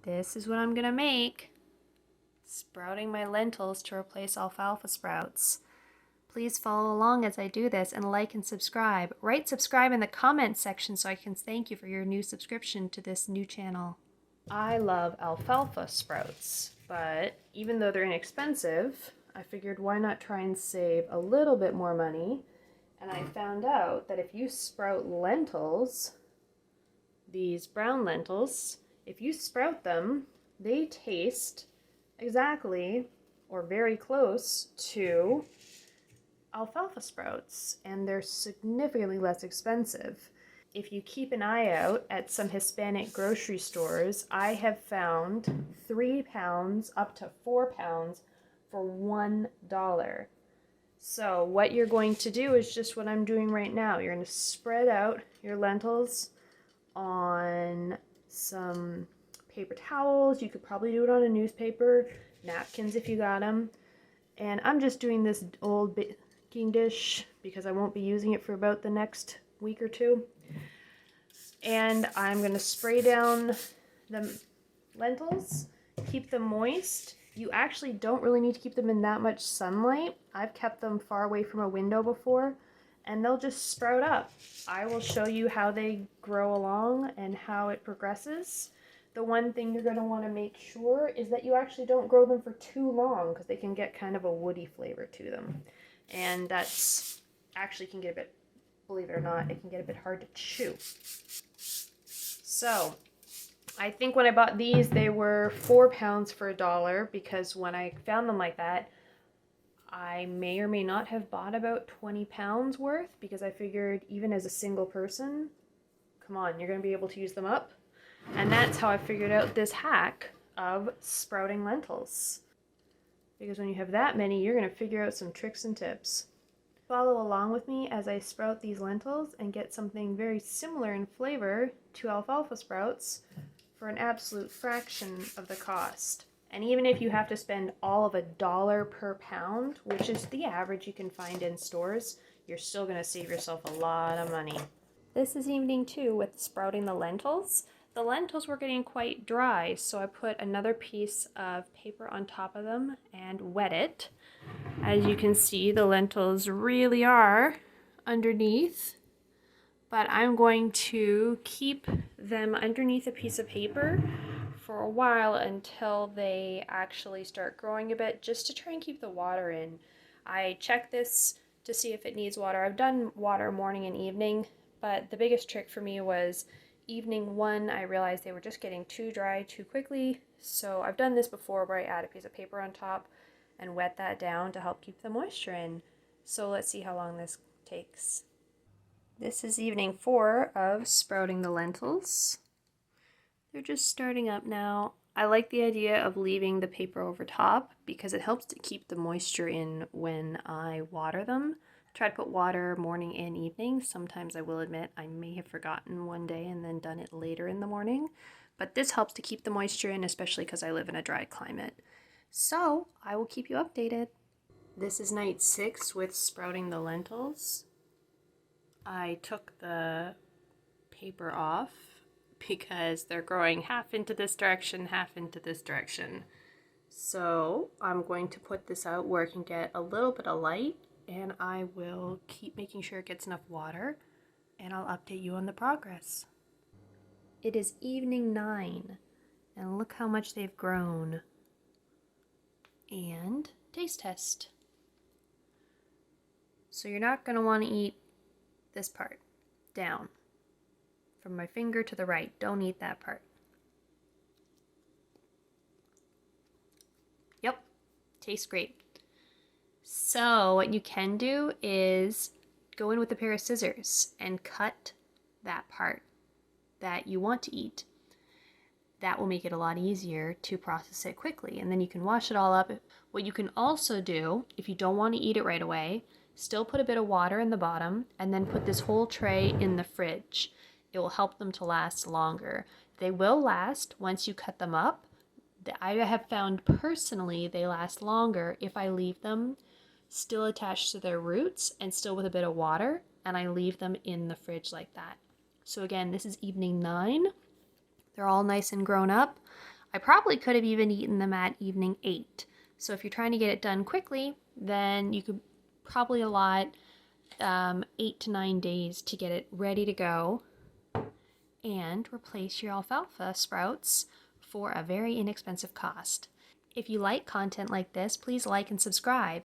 This is what I'm gonna make. Sprouting my lentils to replace alfalfa sprouts. Please follow along as I do this and like and subscribe. Write subscribe in the comments section so I can thank you for your new subscription to this new channel. I love alfalfa sprouts, but even though they're inexpensive, I figured why not try and save a little bit more money. And I found out that if you sprout lentils, these brown lentils, if you sprout them, they taste exactly or very close to alfalfa sprouts, and they're significantly less expensive. If you keep an eye out at some Hispanic grocery stores, I have found 3 pounds up to 4 pounds for $1. So what you're going to do is just what I'm doing right now. You're going to spread out your lentils on some paper towels. You could probably do it on a newspaper, napkins if you got them. And I'm just doing this old baking dish because I won't be using it for about the next week or two. And I'm going to spray down the lentils, keep them moist. You actually don't really need to keep them in that much sunlight. I've kept them far away from a window before, and they'll just sprout up. I will show you how they grow along and how it progresses. The one thing you're going to want to make sure is that you actually don't grow them for too long because they can get kind of a woody flavor to them. And that's actually can get a bit, believe it or not, it can get a bit hard to chew. So I think when I bought these, they were 4 pounds for $1 because when I found them like that, I may or may not have bought about 20 pounds worth because I figured even as a single person, come on, you're going to be able to use them up. And that's how I figured out this hack of sprouting lentils. Because when you have that many, you're going to figure out some tricks and tips. Follow along with me as I sprout these lentils and get something very similar in flavor to alfalfa sprouts for an absolute fraction of the cost. And even if you have to spend all of $1 per pound, which is the average you can find in stores, you're still going to save yourself a lot of money. This is evening 2 with sprouting the lentils. The lentils were getting quite dry, so I put another piece of paper on top of them and wet it. As you can see, the lentils really are underneath, but I'm going to keep them underneath a piece of paper for a while until they actually start growing a bit, just to try and keep the water in. I check this to see if it needs water. I've done water morning and evening, but the biggest trick for me was evening 1. I realized they were just getting too dry too quickly, so I've done this before where I add a piece of paper on top and wet that down to help keep the moisture in. So let's see how long this takes. This is evening 4 of sprouting the lentils. They're just starting up now. I like the idea of leaving the paper over top because it helps to keep the moisture in when I water them. Try to put water morning and evening. Sometimes I will admit I may have forgotten one day and then done it later in the morning, but this helps to keep the moisture in, especially because I live in a dry climate. So I will keep you updated. This is night 6 with sprouting the lentils. I took the paper off because they're growing half into this direction, half into this direction. So I'm going to put this out where it can get a little bit of light, and I will keep making sure it gets enough water, and I'll update you on the progress. It is evening 9, and look how much they've grown. And taste test. So you're not going to want to eat this part down. From my finger to the right, don't eat that part. Yep, tastes great. So what you can do is go in with a pair of scissors and cut that part that you want to eat. That will make it a lot easier to process it quickly, and then you can wash it all up. What you can also do, if you don't want to eat it right away, still put a bit of water in the bottom and then put this whole tray in the fridge. It will help them to last longer. They will last once you cut them up. I have found personally they last longer if I leave them still attached to their roots and still with a bit of water, and I leave them in the fridge like that. So again, this is evening 9. They're all nice and grown up. I probably could have even eaten them at evening 8. So if you're trying to get it done quickly, then you could probably allot 8 to 9 days to get it ready to go and replace your alfalfa sprouts for a very inexpensive cost. If you like content like this, please like and subscribe.